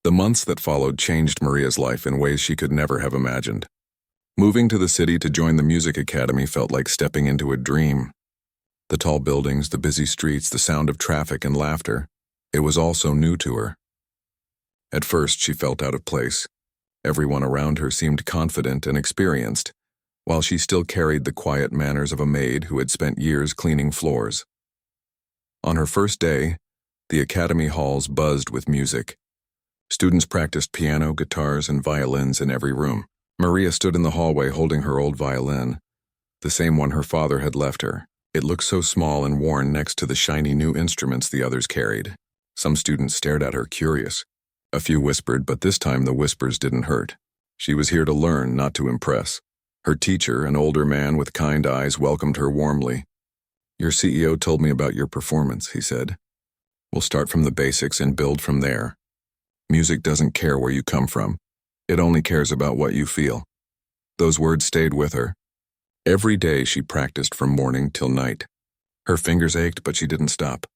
The months that followed changed Maria's life in ways she could never have imagined. Moving to the city to join the music academy felt like stepping into a dream. The tall buildings, the busy streets, the sound of traffic and laughter. It was all so new to her. At first, she felt out of place. Everyone around her seemed confident and experienced, while she still carried the quiet manners of a maid who had spent years cleaning floors. On her first day, the academy halls buzzed with music. Students practiced piano, guitars, and violins in every room. Maria stood in the hallway holding her old violin, the same one her father had left her. It looked so small and worn next to the shiny new instruments the others carried. Some students stared at her, curious. A few whispered, but this time the whispers didn't hurt. She was here to learn, not to impress. Her teacher, an older man with kind eyes, welcomed her warmly. "Your CEO told me about your performance," he said. "We'll start from the basics and build from there. Music doesn't care where you come from. It only cares about what you feel." Those words stayed with her. Every day she practiced from morning till night. Her fingers ached, but she didn't stop.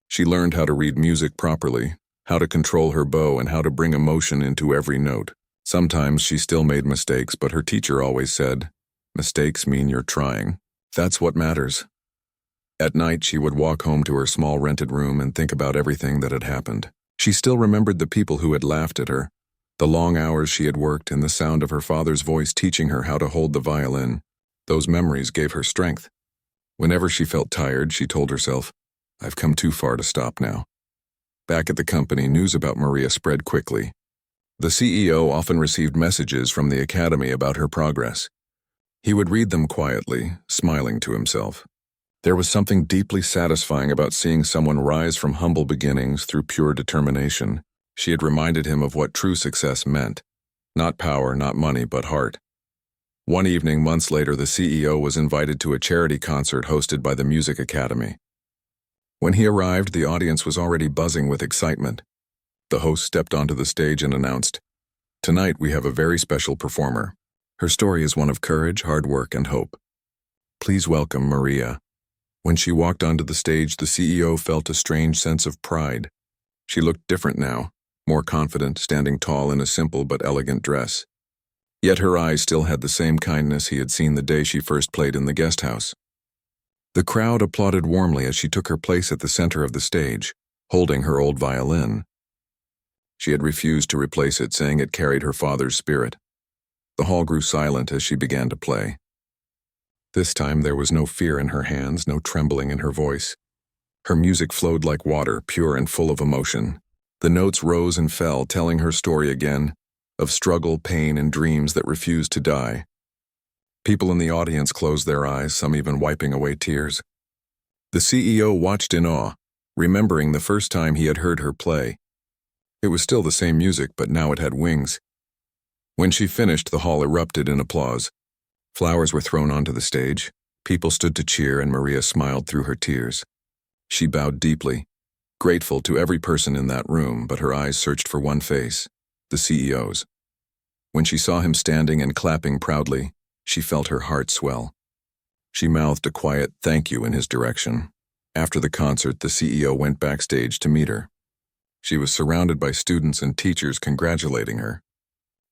She learned how to read music properly, how to control her bow, and how to bring emotion into every note. Sometimes she still made mistakes, but her teacher always said, "Mistakes mean you're trying. That's what matters." At night, she would walk home to her small rented room and think about everything that had happened. She still remembered the people who had laughed at her, the long hours she had worked, and the sound of her father's voice teaching her how to hold the violin. Those memories gave her strength. Whenever she felt tired, she told herself, "I've come too far to stop now." Back at the company, news about Maria spread quickly. The CEO often received messages from the academy about her progress. He would read them quietly, smiling to himself. There was something deeply satisfying about seeing someone rise from humble beginnings through pure determination. She had reminded him of what true success meant. Not power, not money, but heart. One evening, months later, the CEO was invited to a charity concert hosted by the Music Academy. When he arrived, the audience was already buzzing with excitement. The host stepped onto the stage and announced, "Tonight we have a very special performer. Her story is one of courage, hard work, and hope. Please welcome Maria." When she walked onto the stage, the CEO felt a strange sense of pride. She looked different now, more confident, standing tall in a simple but elegant dress. Yet her eyes still had the same kindness he had seen the day she first played in the guest house. The crowd applauded warmly as she took her place at the center of the stage, holding her old violin. She had refused to replace it, saying it carried her father's spirit. The hall grew silent as she began to play. This time there was no fear in her hands, no trembling in her voice. Her music flowed like water, pure and full of emotion. The notes rose and fell, telling her story again, of struggle, pain, and dreams that refused to die. People in the audience closed their eyes, some even wiping away tears. The CEO watched in awe, remembering the first time he had heard her play. It was still the same music, but now it had wings. When she finished, the hall erupted in applause. Flowers were thrown onto the stage. People stood to cheer, and Maria smiled through her tears. She bowed deeply, grateful to every person in that room, but her eyes searched for one face, the CEO's. When she saw him standing and clapping proudly, she felt her heart swell. She mouthed a quiet thank you in his direction. After the concert, the CEO went backstage to meet her. She was surrounded by students and teachers congratulating her.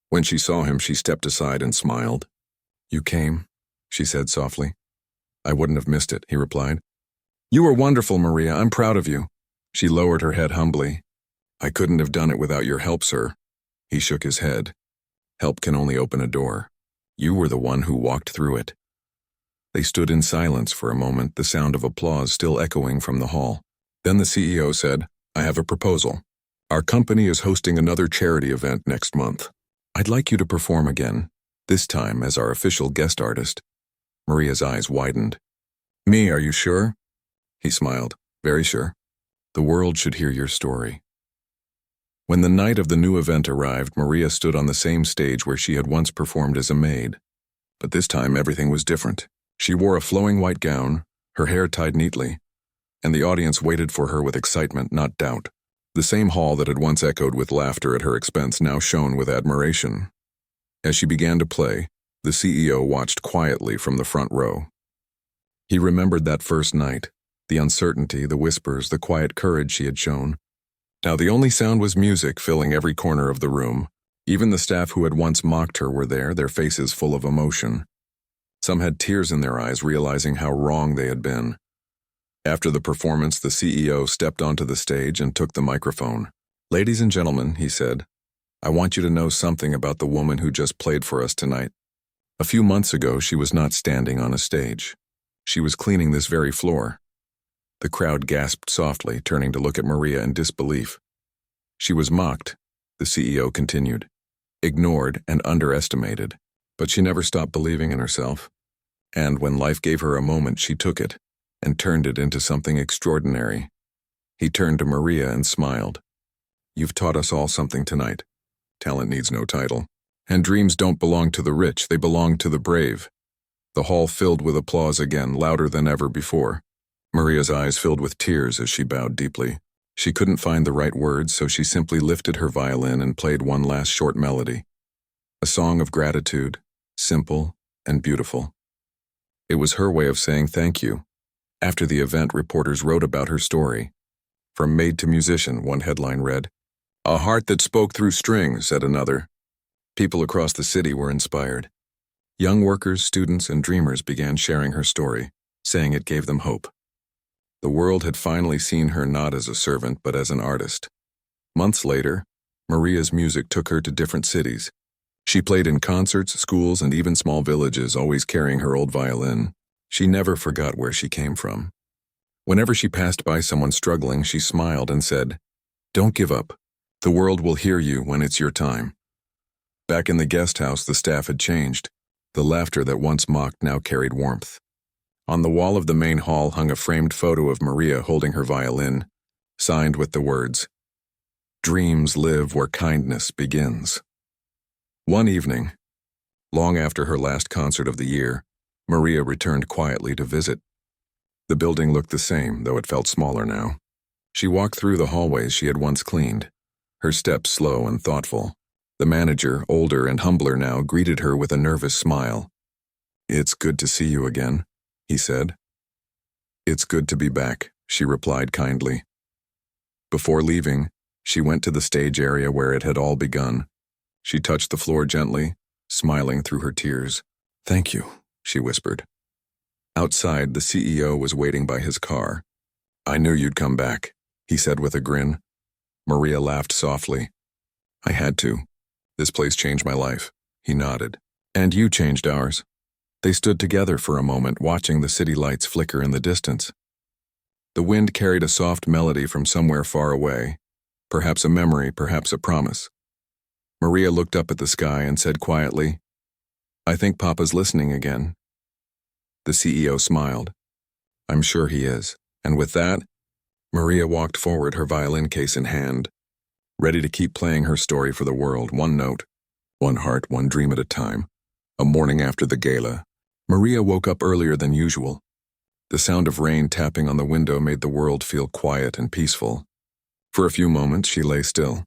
When she saw him, she stepped aside and smiled. "You came," she said softly. "I wouldn't have missed it," he replied. "You were wonderful, Maria. I'm proud of you." She lowered her head humbly. "I couldn't have done it without your help, sir." He shook his head. "Help can only open a door. You were the one who walked through it." They stood in silence for a moment, the sound of applause still echoing from the hall. Then the CEO said, "I have a proposal. Our company is hosting another charity event next month. I'd like you to perform again, this time as our official guest artist." Maria's eyes widened. "Me, are you sure?" He smiled. "Very sure. The world should hear your story." When the night of the new event arrived, Maria stood on the same stage where she had once performed as a maid. But this time everything was different. She wore a flowing white gown, her hair tied neatly, and the audience waited for her with excitement, not doubt. The same hall that had once echoed with laughter at her expense now shone with admiration. As she began to play, the CEO watched quietly from the front row. He remembered that first night, the uncertainty, the whispers, the quiet courage she had shown. Now the only sound was music filling every corner of the room. Even the staff who had once mocked her were there, their faces full of emotion. Some had tears in their eyes, realizing how wrong they had been. After the performance, the CEO stepped onto the stage and took the microphone. "Ladies and gentlemen," he said, "I want you to know something about the woman who just played for us tonight. A few months ago, she was not standing on a stage. She was cleaning this very floor." The crowd gasped softly, turning to look at Maria in disbelief. "She was mocked," the CEO continued, "ignored and underestimated, but she never stopped believing in herself. And when life gave her a moment, she took it and turned it into something extraordinary." He turned to Maria and smiled. "You've taught us all something tonight. Talent needs no title. And dreams don't belong to the rich, they belong to the brave." The hall filled with applause again, louder than ever before. Maria's eyes filled with tears as she bowed deeply. She couldn't find the right words, so she simply lifted her violin and played one last short melody. A song of gratitude, simple and beautiful. It was her way of saying thank you. After the event, reporters wrote about her story. "From Maid to Musician," one headline read. "A heart that spoke through strings," said another. People across the city were inspired. Young workers, students, and dreamers began sharing her story, saying it gave them hope. The world had finally seen her not as a servant, but as an artist. Months later, Maria's music took her to different cities. She played in concerts, schools, and even small villages, always carrying her old violin. She never forgot where she came from. Whenever she passed by someone struggling, she smiled and said, "Don't give up. The world will hear you when it's your time." Back in the guest house, the staff had changed. The laughter that once mocked now carried warmth. On the wall of the main hall hung a framed photo of Maria holding her violin, signed with the words, "Dreams live where kindness begins." One evening, long after her last concert of the year, Maria returned quietly to visit. The building looked the same, though it felt smaller now. She walked through the hallways she had once cleaned, her steps slow and thoughtful. The manager, older and humbler now, greeted her with a nervous smile. "It's good to see you again," he said. "It's good to be back," she replied kindly. Before leaving, she went to the stage area where it had all begun. She touched the floor gently, smiling through her tears. "Thank you," she whispered. Outside, the CEO was waiting by his car. "I knew you'd come back," he said with a grin. Maria laughed softly. "I had to. This place changed my life." He nodded. "And you changed ours." They stood together for a moment, watching the city lights flicker in the distance. The wind carried a soft melody from somewhere far away, perhaps a memory, perhaps a promise. Maria looked up at the sky and said quietly, "I think Papa's listening again." The CEO smiled. "I'm sure he is." And with that, Maria walked forward, her violin case in hand, ready to keep playing her story for the world, one note, one heart, one dream at a time. A morning after the gala, Maria woke up earlier than usual. The sound of rain tapping on the window made the world feel quiet and peaceful. For a few moments, she lay still,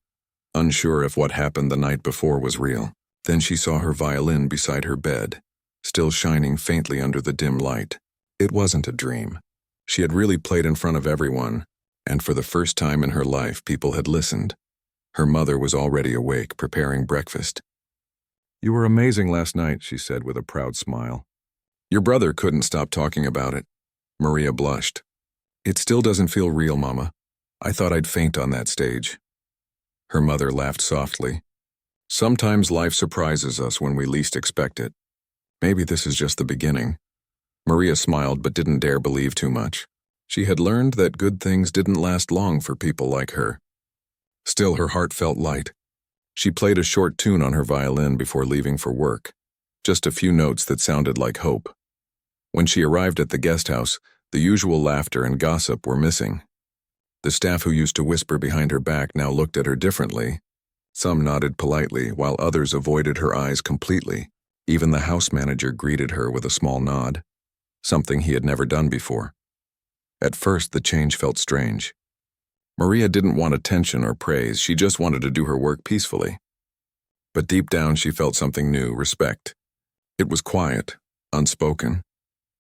unsure if what happened the night before was real. Then she saw her violin beside her bed, still shining faintly under the dim light. It wasn't a dream. She had really played in front of everyone, and for the first time in her life, people had listened. Her mother was already awake, preparing breakfast. "You were amazing last night," she said with a proud smile. "Your brother couldn't stop talking about it." Maria blushed. "It still doesn't feel real, Mama. I thought I'd faint on that stage." Her mother laughed softly. "Sometimes life surprises us when we least expect it. Maybe this is just the beginning." Maria smiled but didn't dare believe too much. She had learned that good things didn't last long for people like her. Still, her heart felt light. She played a short tune on her violin before leaving for work, just a few notes that sounded like hope. When she arrived at the guest house, the usual laughter and gossip were missing. The staff who used to whisper behind her back now looked at her differently. Some nodded politely, while others avoided her eyes completely. Even the house manager greeted her with a small nod, something he had never done before. At first, the change felt strange. Maria didn't want attention or praise, she just wanted to do her work peacefully. But deep down, she felt something new, respect. It was quiet, unspoken,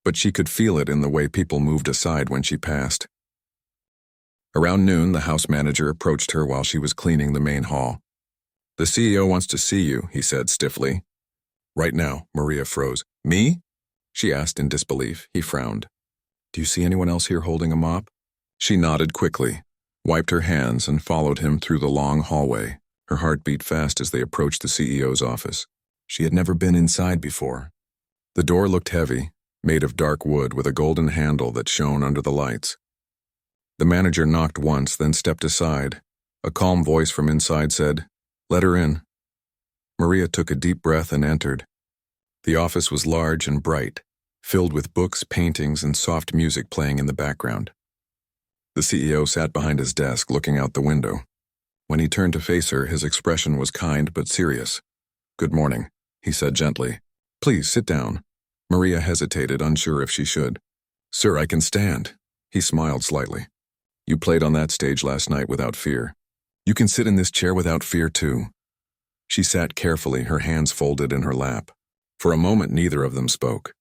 but she could feel it in the way people moved aside when she passed. Around noon, the house manager approached her while she was cleaning the main hall. "The CEO wants to see you," he said stiffly. "Right now," Maria froze. "Me?" she asked in disbelief. He frowned. "Do you see anyone else here holding a mop?" She nodded quickly, wiped her hands, and followed him through the long hallway. Her heart beat fast as they approached the CEO's office. She had never been inside before. The door looked heavy, made of dark wood with a golden handle that shone under the lights. The manager knocked once, then stepped aside. A calm voice from inside said, "Let her in." Maria took a deep breath and entered. The office was large and bright, filled with books, paintings, and soft music playing in the background. The CEO sat behind his desk, looking out the window. When he turned to face her, his expression was kind but serious. "Good morning," he said gently. "Please sit down." Maria hesitated, unsure if she should. "Sir, I can stand." He smiled slightly. "You played on that stage last night without fear. You can sit in this chair without fear too." She sat carefully, her hands folded in her lap. For a moment, neither of them spoke.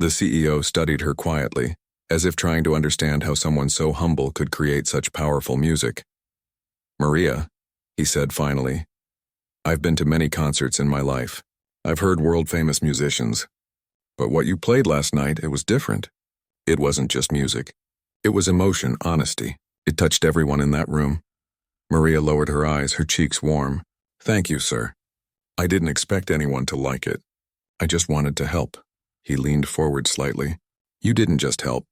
The CEO studied her quietly, as if trying to understand how someone so humble could create such powerful music. "Maria," he said finally, "I've been to many concerts in my life. I've heard world-famous musicians. But what you played last night, it was different. It wasn't just music. It was emotion, honesty. It touched everyone in that room." Maria lowered her eyes, her cheeks warm. "Thank you, sir. I didn't expect anyone to like it. I just wanted to help." He leaned forward slightly. "You didn't just help.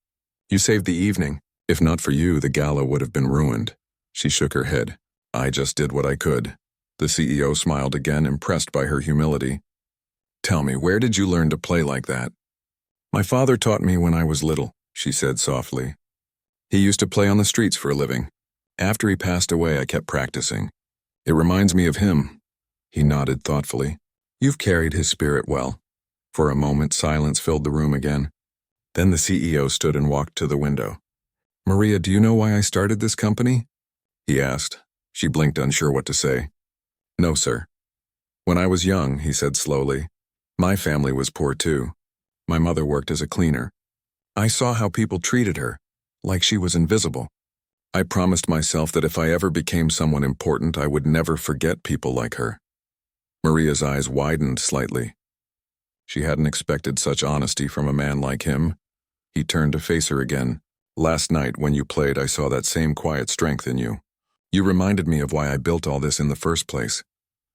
You saved the evening. If not for you, the gala would have been ruined." She shook her head. "I just did what I could." The CEO smiled again, impressed by her humility. "Tell me, where did you learn to play like that?" "My father taught me when I was little," she said softly. "He used to play on the streets for a living. After he passed away, I kept practicing. It reminds me of him." He nodded thoughtfully. "You've carried his spirit well." For a moment, silence filled the room again. Then the CEO stood and walked to the window. "Maria, do you know why I started this company?" he asked. She blinked, unsure what to say. "No, sir." "When I was young," he said slowly, "my family was poor too. My mother worked as a cleaner. I saw how people treated her, like she was invisible. I promised myself that if I ever became someone important, I would never forget people like her." Maria's eyes widened slightly. She hadn't expected such honesty from a man like him. He turned to face her again. "Last night, when you played, I saw that same quiet strength in you. You reminded me of why I built all this in the first place."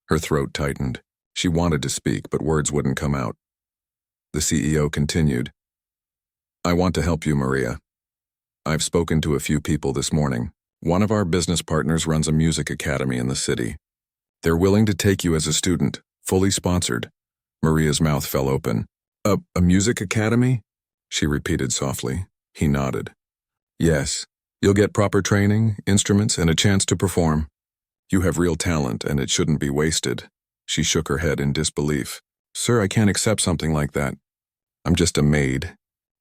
Her throat tightened. She wanted to speak, but words wouldn't come out. The CEO continued, "I want to help you, Maria. I've spoken to a few people this morning. One of our business partners runs a music academy in the city. They're willing to take you as a student, fully sponsored." Maria's mouth fell open. A music academy?" she repeated softly. He nodded. "Yes. You'll get proper training, instruments, and a chance to perform. You have real talent, and it shouldn't be wasted." She shook her head in disbelief. "Sir, I can't accept something like that. I'm just a maid.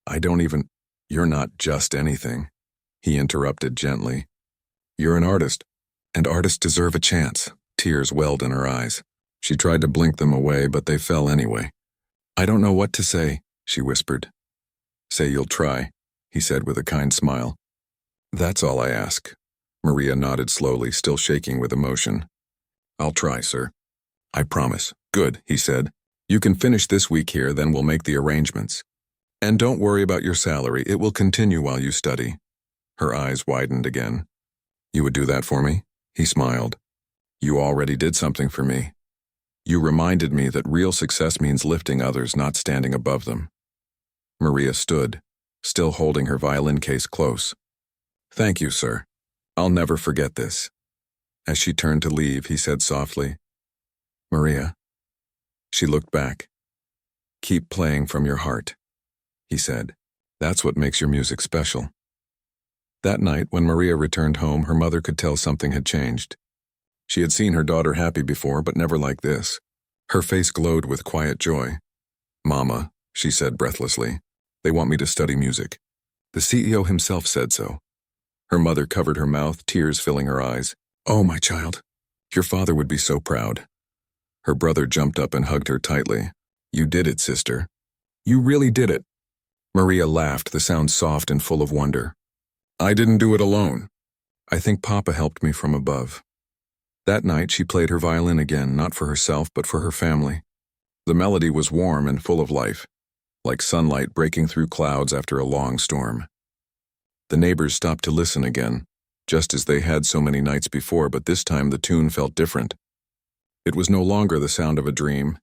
I don't even—" "You're not just anything," he interrupted gently. "You're an artist, and artists deserve a chance." Tears welled in her eyes. She tried to blink them away, but they fell anyway. "I don't know what to say," she whispered. "Say you'll try," he said with a kind smile. "That's all I ask." Maria nodded slowly, still shaking with emotion. "I'll try, sir. I promise." "Good," he said. "You can finish this week here, then we'll make the arrangements. And don't worry about your salary, it will continue while you study." Her eyes widened again. "You would do that for me?" He smiled. "You already did something for me. You reminded me that real success means lifting others, not standing above them." Maria stood, still holding her violin case close. "Thank you, sir. I'll never forget this." As she turned to leave, he said softly, "Maria." She looked back. "Keep playing from your heart," he said. "That's what makes your music special." That night, when Maria returned home, her mother could tell something had changed. She had seen her daughter happy before, but never like this. Her face glowed with quiet joy. "Mama," she said breathlessly, "they want me to study music. The CEO himself said so." Her mother covered her mouth, tears filling her eyes. "Oh, my child, your father would be so proud." Her brother jumped up and hugged her tightly. "You did it, sister. You really did it." Maria laughed, the sound soft and full of wonder. "I didn't do it alone. I think Papa helped me from above." That night, she played her violin again, not for herself, but for her family. The melody was warm and full of life, like sunlight breaking through clouds after a long storm. The neighbors stopped to listen again, just as they had so many nights before, but this time the tune felt different. It was no longer the sound of a dream.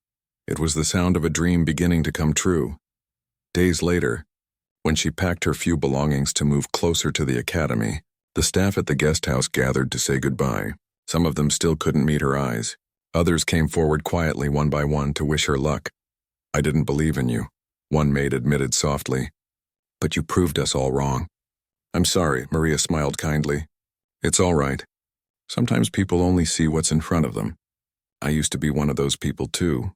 It was the sound of a dream beginning to come true. Days later, when she packed her few belongings to move closer to the academy, the staff at the guest house gathered to say goodbye. Some of them still couldn't meet her eyes. Others came forward quietly one by one to wish her luck. "I didn't believe in you," one maid admitted softly. "But you proved us all wrong." "I'm sorry," Maria smiled kindly. "It's all right. Sometimes people only see what's in front of them. I used to be one of those people too."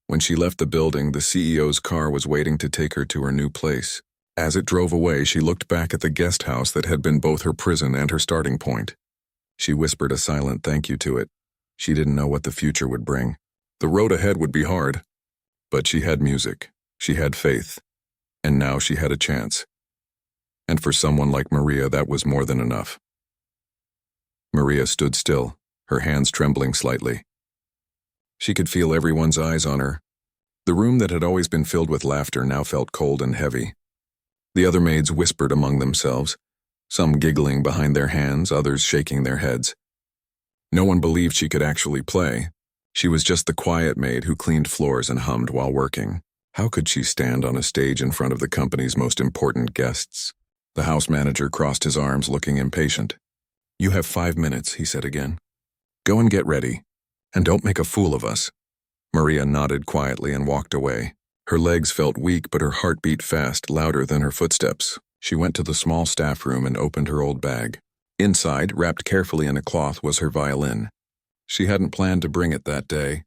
When she left the building, the CEO's car was waiting to take her to her new place. As it drove away, she looked back at the guest house that had been both her prison and her starting point. She whispered a silent thank you to it. She didn't know what the future would bring. The road ahead would be hard. But she had music. She had faith. And now she had a chance. And for someone like Maria, that was more than enough. Maria stood still, her hands trembling slightly. She could feel everyone's eyes on her. The room that had always been filled with laughter now felt cold and heavy. The other maids whispered among themselves, some giggling behind their hands, others shaking their heads. No one believed she could actually play. She was just the quiet maid who cleaned floors and hummed while working. How could she stand on a stage in front of the company's most important guests? The house manager crossed his arms, looking impatient. "You have 5 minutes," he said again. "Go and get ready. And don't make a fool of us." Maria nodded quietly and walked away. Her legs felt weak, but her heart beat fast, louder than her footsteps. She went to the small staff room and opened her old bag. Inside, wrapped carefully in a cloth, was her violin. She hadn't planned to bring it that day.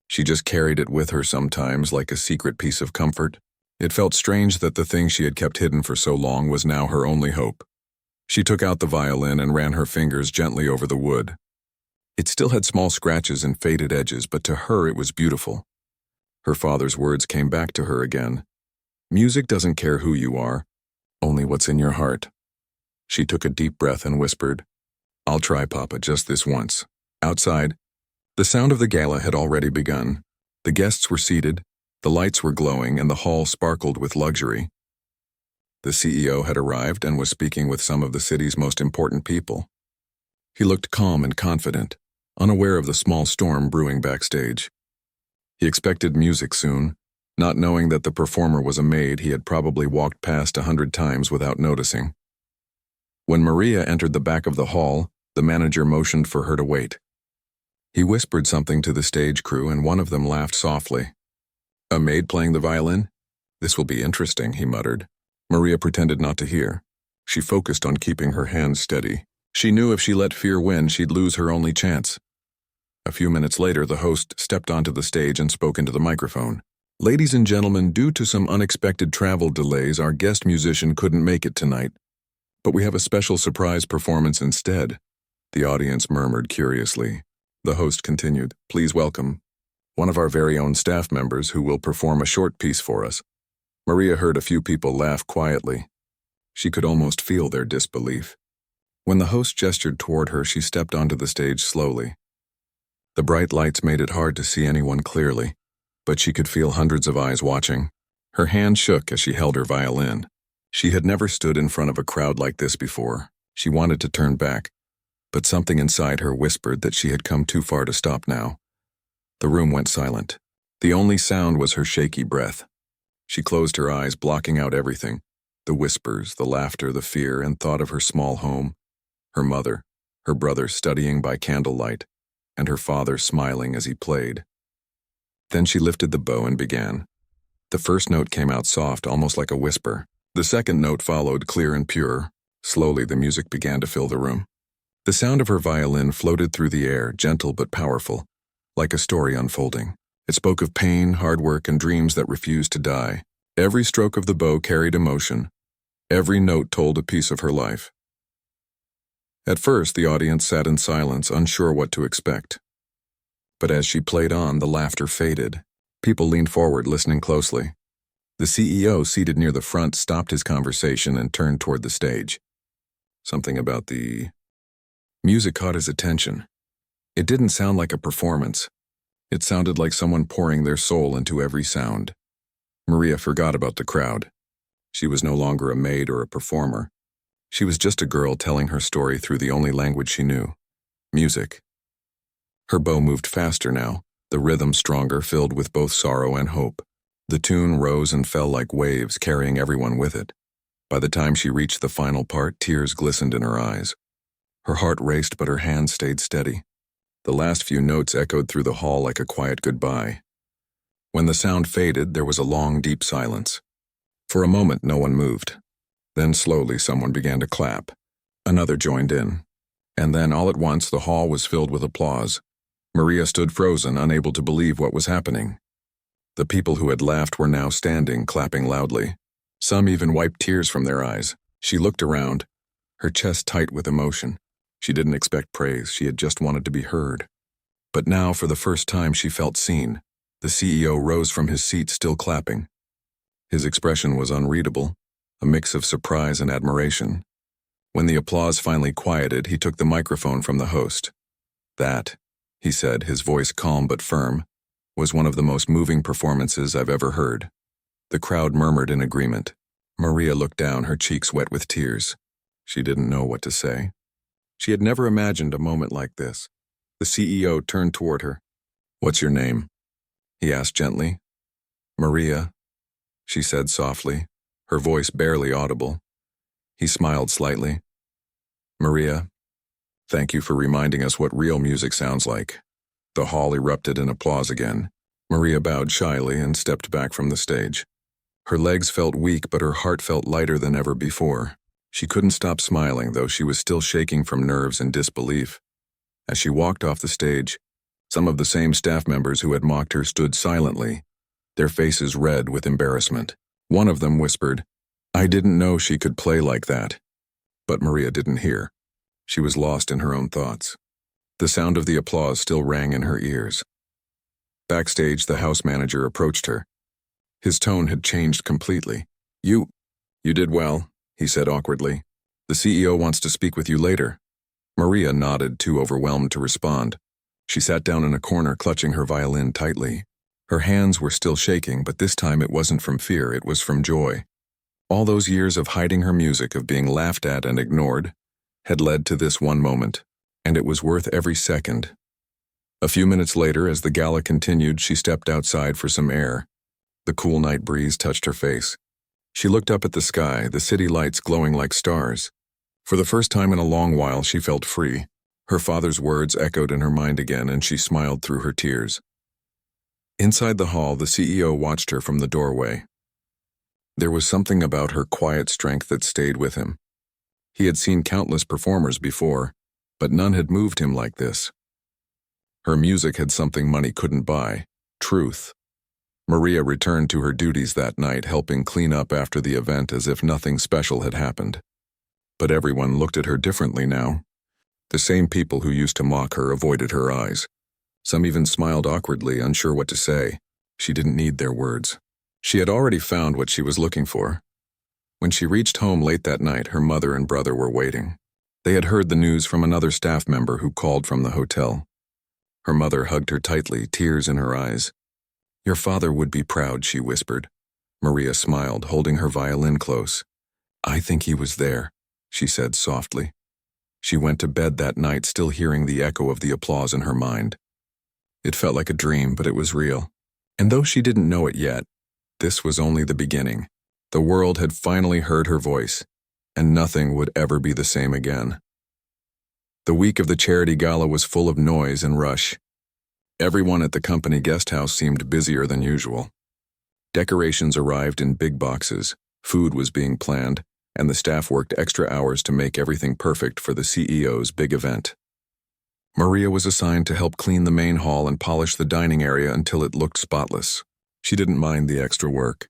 She just carried it with her sometimes, like a secret piece of comfort. It felt strange that the thing she had kept hidden for so long was now her only hope. She took out the violin and ran her fingers gently over the wood. It still had small scratches and faded edges, but to her it was beautiful. Her father's words came back to her again. "Music doesn't care who you are, only what's in your heart." She took a deep breath and whispered, "I'll try, Papa, just this once." Outside, the sound of the gala had already begun. The guests were seated, the lights were glowing, and the hall sparkled with luxury. The CEO had arrived and was speaking with some of the city's most important people. He looked calm and confident, unaware of the small storm brewing backstage. He expected music soon, not knowing that the performer was a maid he had probably walked past 100 times without noticing. When Maria entered the back of the hall, the manager motioned for her to wait. He whispered something to the stage crew, and one of them laughed softly. "A maid playing the violin? This will be interesting," he muttered. Maria pretended not to hear. She focused on keeping her hands steady. She knew if she let fear win, she'd lose her only chance. A few minutes later, the host stepped onto the stage and spoke into the microphone. "Ladies and gentlemen, due to some unexpected travel delays, our guest musician couldn't make it tonight. But we have a special surprise performance instead." The audience murmured curiously. The host continued, "Please welcome one of our very own staff members who will perform a short piece for us." Maria heard a few people laugh quietly. She could almost feel their disbelief. When the host gestured toward her, she stepped onto the stage slowly. The bright lights made it hard to see anyone clearly, but she could feel hundreds of eyes watching. Her hand shook as she held her violin. She had never stood in front of a crowd like this before. She wanted to turn back, but something inside her whispered that she had come too far to stop now. The room went silent. The only sound was her shaky breath. She closed her eyes, blocking out everything: the whispers, the laughter, the fear, and thought of her small home, her mother, her brother studying by candlelight, and her father smiling as he played. Then she lifted the bow and began. The first note came out soft, almost like a whisper. The second note followed, clear and pure. Slowly, the music began to fill the room. The sound of her violin floated through the air, gentle but powerful, like a story unfolding. It spoke of pain, hard work, and dreams that refused to die. Every stroke of the bow carried emotion. Every note told a piece of her life. At first, the audience sat in silence, unsure what to expect. But as she played on, the laughter faded. People leaned forward, listening closely. The CEO, seated near the front, stopped his conversation and turned toward the stage. Something about the Music caught his attention. It didn't sound like a performance. It sounded like someone pouring their soul into every sound. Maria forgot about the crowd. She was no longer a maid or a performer. She was just a girl telling her story through the only language she knew: music. Her bow moved faster now, the rhythm stronger, filled with both sorrow and hope. The tune rose and fell like waves, carrying everyone with it. By the time she reached the final part, tears glistened in her eyes. Her heart raced, but her hands stayed steady. The last few notes echoed through the hall like a quiet goodbye. When the sound faded, there was a long, deep silence. For a moment, no one moved. Then slowly, someone began to clap. Another joined in. And then, all at once, the hall was filled with applause. Maria stood frozen, unable to believe what was happening. The people who had laughed were now standing, clapping loudly. Some even wiped tears from their eyes. She looked around, her chest tight with emotion. She didn't expect praise, she had just wanted to be heard. But now, for the first time, she felt seen. The CEO rose from his seat, still clapping. His expression was unreadable, a mix of surprise and admiration. When the applause finally quieted, he took the microphone from the host. "That," he said, his voice calm but firm, "was one of the most moving performances I've ever heard." The crowd murmured in agreement. Maria looked down, her cheeks wet with tears. She didn't know what to say. She had never imagined a moment like this. The CEO turned toward her. "What's your name?" he asked gently. "Maria," she said softly, her voice barely audible. He smiled slightly. "Maria, thank you for reminding us what real music sounds like." The hall erupted in applause again. Maria bowed shyly and stepped back from the stage. Her legs felt weak, but her heart felt lighter than ever before. She couldn't stop smiling, though she was still shaking from nerves and disbelief. As she walked off the stage, some of the same staff members who had mocked her stood silently, their faces red with embarrassment. One of them whispered, "I didn't know she could play like that." But Maria didn't hear. She was lost in her own thoughts. The sound of the applause still rang in her ears. Backstage, the house manager approached her. His tone had changed completely. You did well," he said awkwardly. "The CEO wants to speak with you later." Maria nodded, too overwhelmed to respond. She sat down in a corner, clutching her violin tightly. Her hands were still shaking, but this time it wasn't from fear, it was from joy. All those years of hiding her music, of being laughed at and ignored, had led to this one moment, and it was worth every second. A few minutes later, as the gala continued, she stepped outside for some air. The cool night breeze touched her face. She looked up at the sky, the city lights glowing like stars. For the first time in a long while, she felt free. Her father's words echoed in her mind again, and she smiled through her tears. Inside the hall, the CEO watched her from the doorway. There was something about her quiet strength that stayed with him. He had seen countless performers before, but none had moved him like this. Her music had something money couldn't buy: truth. Maria returned to her duties that night, helping clean up after the event as if nothing special had happened. But everyone looked at her differently now. The same people who used to mock her avoided her eyes. Some even smiled awkwardly, unsure what to say. She didn't need their words. She had already found what she was looking for. When she reached home late that night, her mother and brother were waiting. They had heard the news from another staff member who called from the hotel. Her mother hugged her tightly, tears in her eyes. "Your father would be proud," she whispered. Maria smiled, holding her violin close. "I think he was there," she said softly. She went to bed that night, still hearing the echo of the applause in her mind. It felt like a dream, but it was real. And though she didn't know it yet, this was only the beginning. The world had finally heard her voice, and nothing would ever be the same again. The week of the charity gala was full of noise and rush. Everyone at the company guest house seemed busier than usual. Decorations arrived in big boxes, food was being planned, and the staff worked extra hours to make everything perfect for the CEO's big event. Maria was assigned to help clean the main hall and polish the dining area until it looked spotless. She didn't mind the extra work.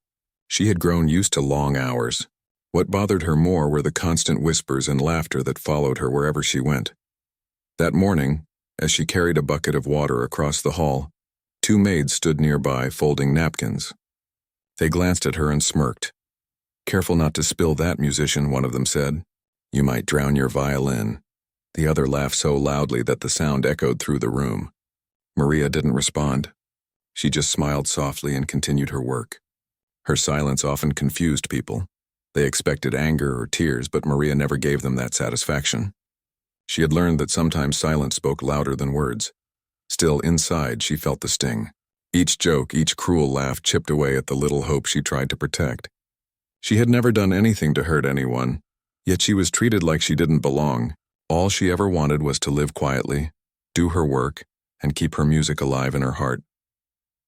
She had grown used to long hours. What bothered her more were the constant whispers and laughter that followed her wherever she went. That morning, as she carried a bucket of water across the hall, 2 maids stood nearby, folding napkins. They glanced at her and smirked. "Careful not to spill that, musician," one of them said. "You might drown your violin." The other laughed so loudly that the sound echoed through the room. Maria didn't respond. She just smiled softly and continued her work. Her silence often confused people. They expected anger or tears, but Maria never gave them that satisfaction. She had learned that sometimes silence spoke louder than words. Still, inside, she felt the sting. Each joke, each cruel laugh chipped away at the little hope she tried to protect. She had never done anything to hurt anyone, yet she was treated like she didn't belong. All she ever wanted was to live quietly, do her work, and keep her music alive in her heart.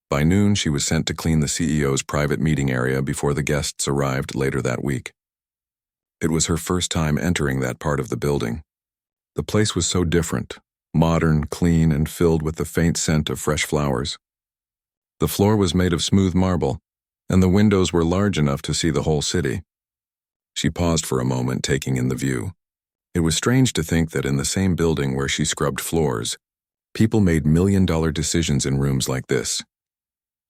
By noon, she was sent to clean the CEO's private meeting area before the guests arrived later that week. It was her first time entering that part of the building. The place was so different, modern, clean, and filled with the faint scent of fresh flowers. The floor was made of smooth marble, and the windows were large enough to see the whole city. She paused for a moment, taking in the view. It was strange to think that in the same building where she scrubbed floors, people made million-dollar decisions in rooms like this.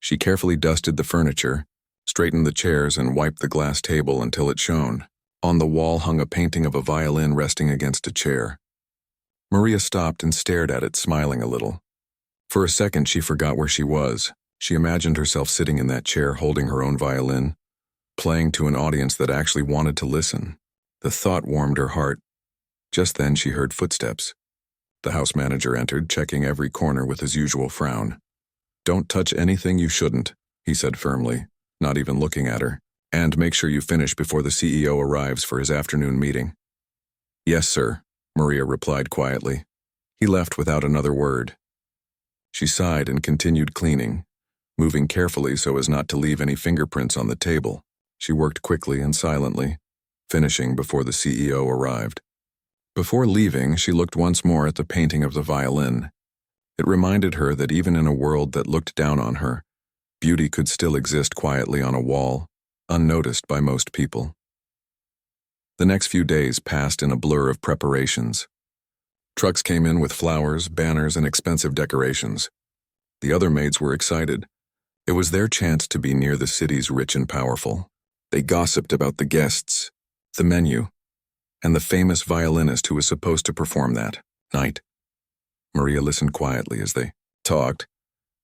She carefully dusted the furniture, straightened the chairs, and wiped the glass table until it shone. On the wall hung a painting of a violin resting against a chair. Maria stopped and stared at it, smiling a little. For a second, she forgot where she was. She imagined herself sitting in that chair holding her own violin, playing to an audience that actually wanted to listen. The thought warmed her heart. Just then, she heard footsteps. The house manager entered, checking every corner with his usual frown. "Don't touch anything you shouldn't," he said firmly, not even looking at her. "And make sure you finish before the CEO arrives for his afternoon meeting." "Yes, sir," Maria replied quietly. He left without another word. She sighed and continued cleaning, moving carefully so as not to leave any fingerprints on the table. She worked quickly and silently, finishing before the CEO arrived. Before leaving, she looked once more at the painting of the violin. It reminded her that even in a world that looked down on her, beauty could still exist quietly on a wall, unnoticed by most people. The next few days passed in a blur of preparations. Trucks came in with flowers, banners, and expensive decorations. The other maids were excited. It was their chance to be near the city's rich and powerful. They gossiped about the guests, the menu, and the famous violinist who was supposed to perform that night. Maria listened quietly as they talked.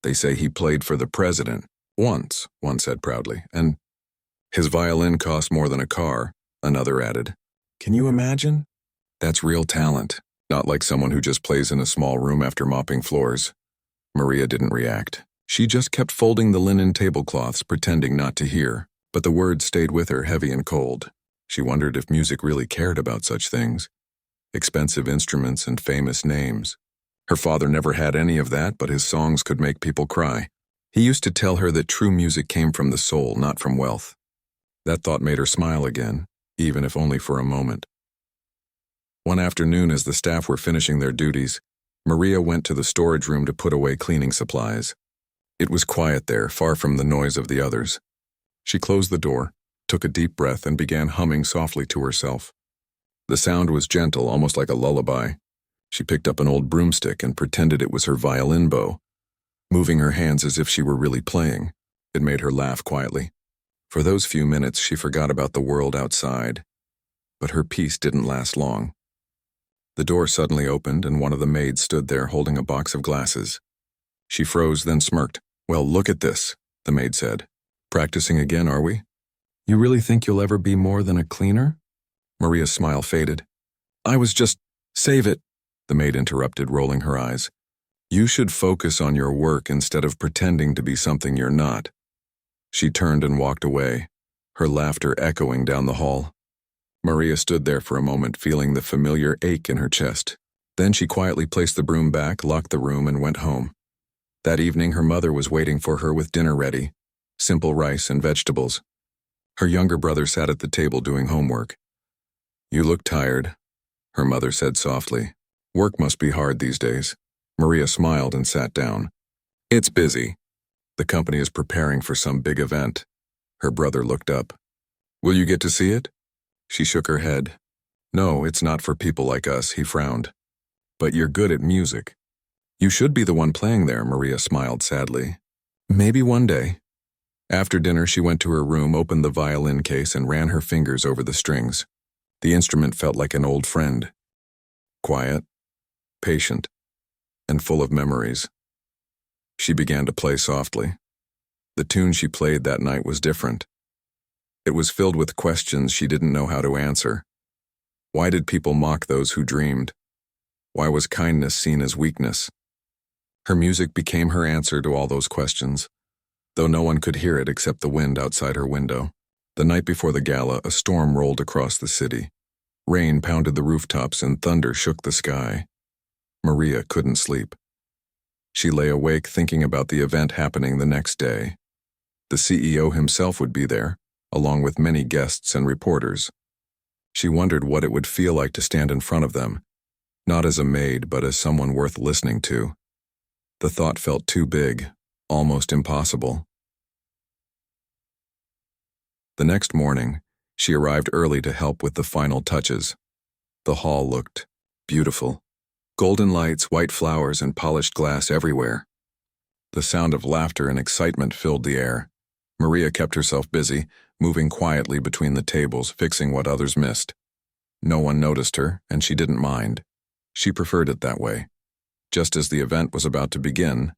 "They say he played for the president once," one said proudly, "and his violin cost more than a car," another added. "Can you imagine? That's real talent, not like someone who just plays in a small room after mopping floors." Maria didn't react. She just kept folding the linen tablecloths, pretending not to hear, but the words stayed with her heavy and cold. She wondered if music really cared about such things. Expensive instruments and famous names. Her father never had any of that, but his songs could make people cry. He used to tell her that true music came from the soul, not from wealth. That thought made her smile again, even if only for a moment. One afternoon, as the staff were finishing their duties, Maria went to the storage room to put away cleaning supplies. It was quiet there, far from the noise of the others. She closed the door, took a deep breath, and began humming softly to herself. The sound was gentle, almost like a lullaby. She picked up an old broomstick and pretended it was her violin bow, moving her hands as if she were really playing. It made her laugh quietly. For those few minutes, she forgot about the world outside. But her peace didn't last long. The door suddenly opened, and one of the maids stood there holding a box of glasses. She froze, then smirked. "Well, look at this," the maid said. "Practicing again, are we? You really think you'll ever be more than a cleaner?" Maria's smile faded. "I was just—" "Save it," the maid interrupted, rolling her eyes. "You should focus on your work instead of pretending to be something you're not." She turned and walked away, her laughter echoing down the hall. Maria stood there for a moment, feeling the familiar ache in her chest. Then she quietly placed the broom back, locked the room, and went home. That evening, her mother was waiting for her with dinner ready, simple rice and vegetables. Her younger brother sat at the table doing homework. "You look tired," her mother said softly. "Work must be hard these days." Maria smiled and sat down. "It's busy. The company is preparing for some big event." Her brother looked up. "Will you get to see it?" She shook her head. "No, it's not for people like us," he frowned. "But you're good at music." "You should be the one playing there," Maria smiled sadly. "Maybe one day." After dinner, she went to her room, opened the violin case, and ran her fingers over the strings. The instrument felt like an old friend. quiet, patient, and full of memories. She began to play softly. The tune she played that night was different. It was filled with questions she didn't know how to answer. Why did people mock those who dreamed? Why was kindness seen as weakness? Her music became her answer to all those questions, though no one could hear it except the wind outside her window. The night before the gala, a storm rolled across the city. Rain pounded the rooftops and thunder shook the sky. Maria couldn't sleep. She lay awake thinking about the event happening the next day. The CEO himself would be there, along with many guests and reporters. She wondered what it would feel like to stand in front of them, not as a maid but as someone worth listening to. The thought felt too big, almost impossible. The next morning, she arrived early to help with the final touches. The hall looked beautiful. Golden lights, white flowers, and polished glass everywhere. The sound of laughter and excitement filled the air. Maria kept herself busy, moving quietly between the tables, fixing what others missed. No one noticed her, and she didn't mind. She preferred it that way. Just as the event was about to begin,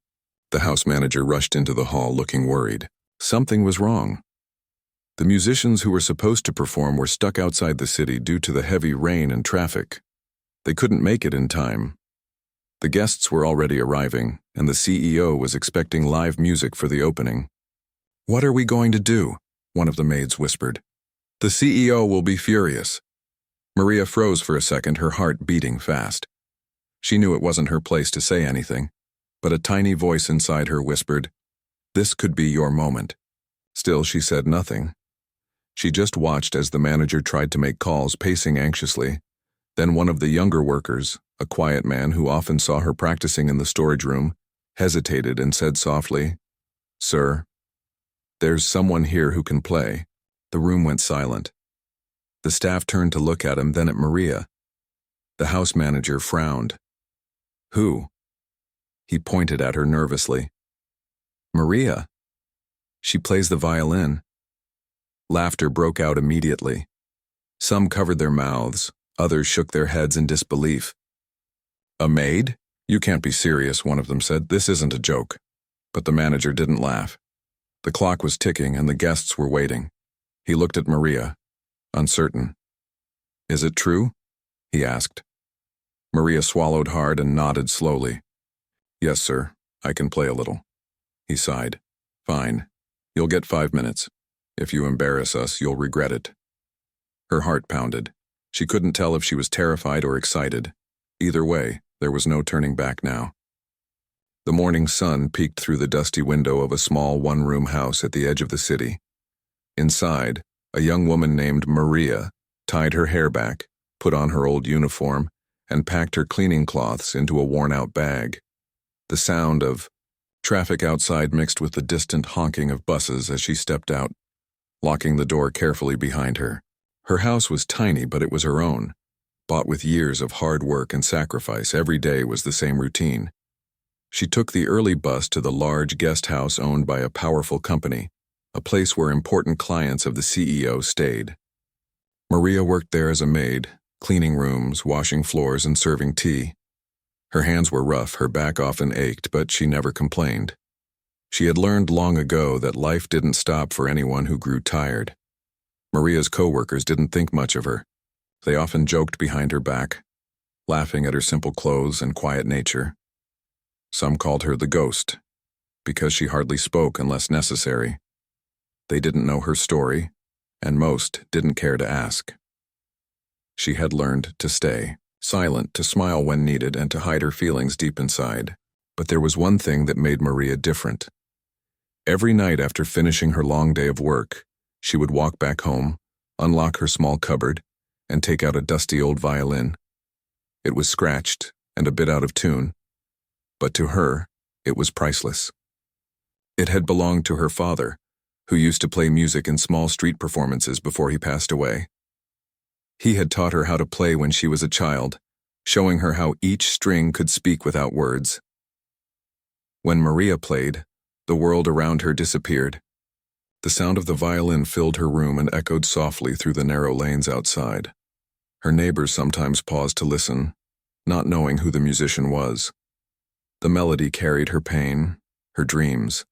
the house manager rushed into the hall looking worried. Something was wrong. The musicians who were supposed to perform were stuck outside the city due to the heavy rain and traffic. They couldn't make it in time. The guests were already arriving, and the CEO was expecting live music for the opening. "What are we going to do?" one of the maids whispered. "The CEO will be furious." Maria froze for a second, her heart beating fast. She knew it wasn't her place to say anything, but a tiny voice inside her whispered, "This could be your moment." Still, she said nothing. She just watched as the manager tried to make calls, pacing anxiously. Then one of the younger workers, a quiet man who often saw her practicing in the storage room, hesitated and said softly, "Sir, there's someone here who can play." The room went silent. The staff turned to look at him, then at Maria. The house manager frowned. "Who?" He pointed at her nervously. "Maria. She plays the violin." Laughter broke out immediately. Some covered their mouths, others shook their heads in disbelief. "A maid? You can't be serious," one of them said. "This isn't a joke." But the manager didn't laugh. The clock was ticking and the guests were waiting. He looked at Maria, uncertain. "Is it true?" he asked. Maria swallowed hard and nodded slowly. "Yes, sir, I can play a little." He sighed. "Fine. You'll get 5 minutes. If you embarrass us, you'll regret it." Her heart pounded. She couldn't tell if she was terrified or excited. Either way, there was no turning back now. The morning sun peeked through the dusty window of a small one-room house at the edge of the city. Inside, a young woman named Maria tied her hair back, put on her old uniform, and packed her cleaning cloths into a worn-out bag. The sound of traffic outside mixed with the distant honking of buses as she stepped out, locking the door carefully behind her. Her house was tiny, but it was her own. Bought with years of hard work and sacrifice, every day was the same routine. She took the early bus to the large guest house owned by a powerful company, a place where important clients of the CEO stayed. Maria worked there as a maid, cleaning rooms, washing floors, and serving tea. Her hands were rough, her back often ached, but she never complained. She had learned long ago that life didn't stop for anyone who grew tired. Maria's co-workers didn't think much of her. They often joked behind her back, laughing at her simple clothes and quiet nature. Some called her the ghost, because she hardly spoke unless necessary. They didn't know her story, and most didn't care to ask. She had learned to stay, silent, to smile when needed, and to hide her feelings deep inside. But there was one thing that made Maria different. Every night after finishing her long day of work, she would walk back home, unlock her small cupboard, and take out a dusty old violin. It was scratched and a bit out of tune, but to her, it was priceless. It had belonged to her father, who used to play music in small street performances before he passed away. He had taught her how to play when she was a child, showing her how each string could speak without words. When Maria played, the world around her disappeared. The sound of the violin filled her room and echoed softly through the narrow lanes outside. Her neighbors sometimes paused to listen, not knowing who the musician was. The melody carried her pain, her dreams,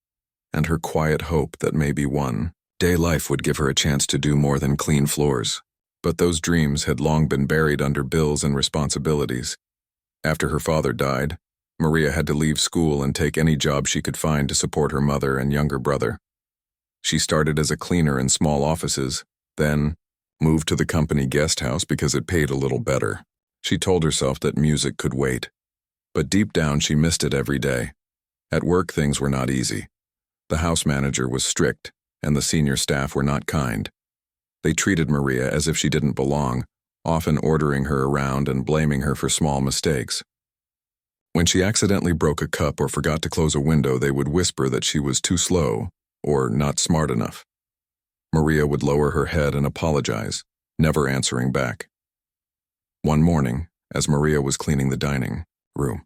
and her quiet hope that maybe one day life would give her a chance to do more than clean floors. But those dreams had long been buried under bills and responsibilities. After her father died, Maria had to leave school and take any job she could find to support her mother and younger brother. She started as a cleaner in small offices, then moved to the company guest house because it paid a little better. She told herself that music could wait, but deep down she missed it every day. At work, things were not easy. The house manager was strict, and the senior staff were not kind. They treated Maria as if she didn't belong, often ordering her around and blaming her for small mistakes. When she accidentally broke a cup or forgot to close a window, they would whisper that she was too slow or not smart enough. Maria would lower her head and apologize, never answering back. One morning, as Maria was cleaning the dining room,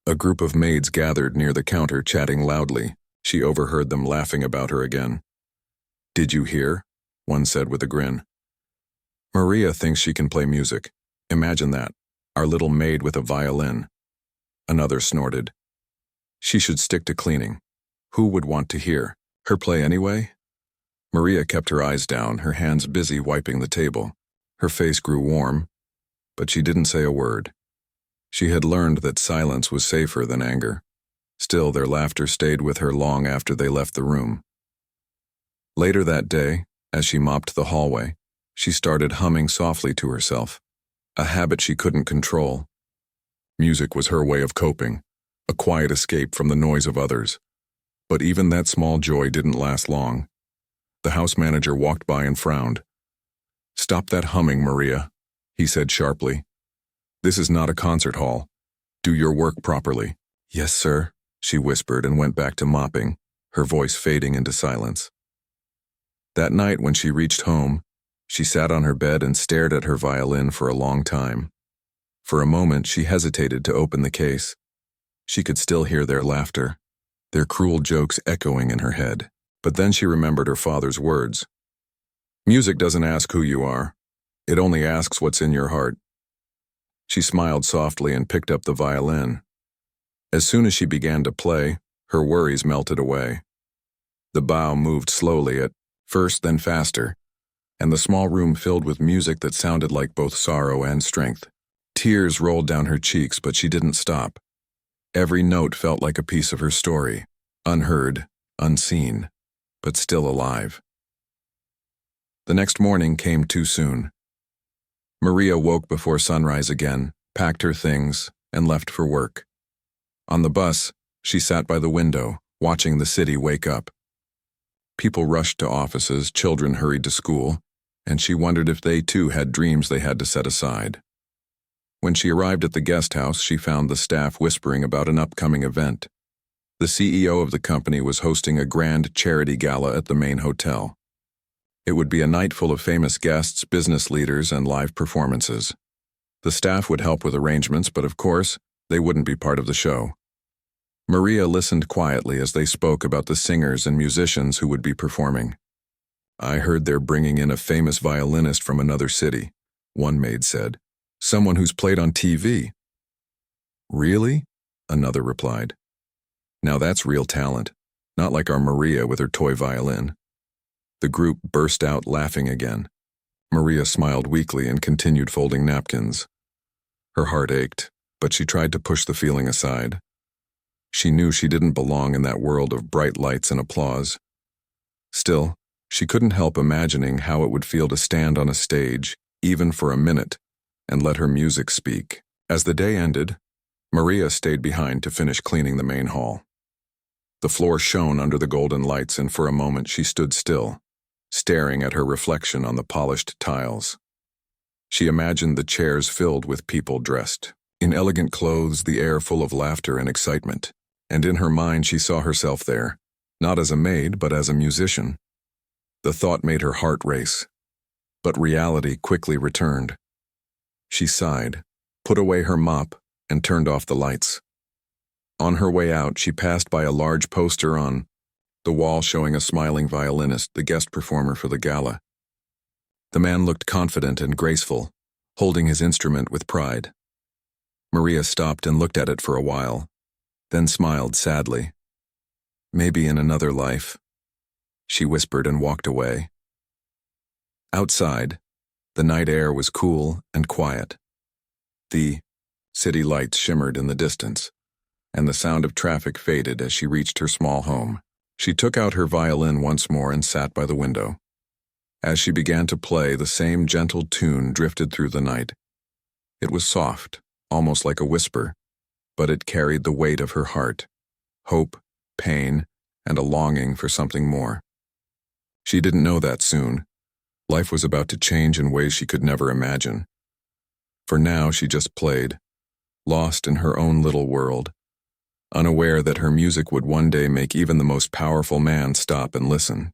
a group of maids gathered near the counter chatting loudly. She overheard them laughing about her again. "Did you hear?" one said with a grin. "Maria thinks she can play music. Imagine that, our little maid with a violin." Another snorted. "She should stick to cleaning. Who would want to hear her play anyway?" Maria kept her eyes down, her hands busy wiping the table. Her face grew warm, but she didn't say a word. She had learned that silence was safer than anger. Still, their laughter stayed with her long after they left the room. Later that day, as she mopped the hallway, she started humming softly to herself, a habit she couldn't control. Music was her way of coping, a quiet escape from the noise of others. But even that small joy didn't last long. The house manager walked by and frowned. "Stop that humming, Maria," he said sharply. "This is not a concert hall. Do your work properly." "Yes, sir," she whispered and went back to mopping, her voice fading into silence. That night when she reached home, she sat on her bed and stared at her violin for a long time. For a moment, she hesitated to open the case. She could still hear their laughter, their cruel jokes echoing in her head. But then she remembered her father's words. "Music doesn't ask who you are. It only asks what's in your heart." She smiled softly and picked up the violin. As soon as she began to play, her worries melted away. The bow moved slowly at first, then faster, and the small room filled with music that sounded like both sorrow and strength. Tears rolled down her cheeks, but she didn't stop. Every note felt like a piece of her story, unheard, unseen, but still alive. The next morning came too soon. Maria woke before sunrise again, packed her things, and left for work. On the bus, she sat by the window, watching the city wake up. People rushed to offices, children hurried to school, and she wondered if they too had dreams they had to set aside. When she arrived at the guest house, she found the staff whispering about an upcoming event. The CEO of the company was hosting a grand charity gala at the main hotel. It would be a night full of famous guests, business leaders, and live performances. The staff would help with arrangements, but of course, they wouldn't be part of the show. Maria listened quietly as they spoke about the singers and musicians who would be performing. "I heard they're bringing in a famous violinist from another city," one maid said. "Someone who's played on TV." "Really?" another replied. "Now that's real talent, not like our Maria with her toy violin." The group burst out laughing again. Maria smiled weakly and continued folding napkins. Her heart ached, but she tried to push the feeling aside. She knew she didn't belong in that world of bright lights and applause. Still, she couldn't help imagining how it would feel to stand on a stage, even for a minute, and let her music speak. As the day ended, Maria stayed behind to finish cleaning the main hall. The floor shone under the golden lights, and for a moment she stood still, staring at her reflection on the polished tiles. She imagined the chairs filled with people dressed in elegant clothes, the air full of laughter and excitement, and in her mind she saw herself there, not as a maid but as a musician. The thought made her heart race, but reality quickly returned. She sighed, put away her mop, and turned off the lights. On her way out, she passed by a large poster on the wall showing a smiling violinist, the guest performer for the gala. The man looked confident and graceful, holding his instrument with pride. Maria stopped and looked at it for a while, then smiled sadly. Maybe in another life, she whispered and walked away. Outside, the night air was cool and quiet. The city lights shimmered in the distance, and the sound of traffic faded as she reached her small home. She took out her violin once more and sat by the window. As she began to play, the same gentle tune drifted through the night. It was soft, almost like a whisper, but it carried the weight of her heart, hope, pain, and a longing for something more. She didn't know that soon. Life was about to change in ways she could never imagine. For now, she just played, lost in her own little world, unaware that her music would one day make even the most powerful man stop and listen.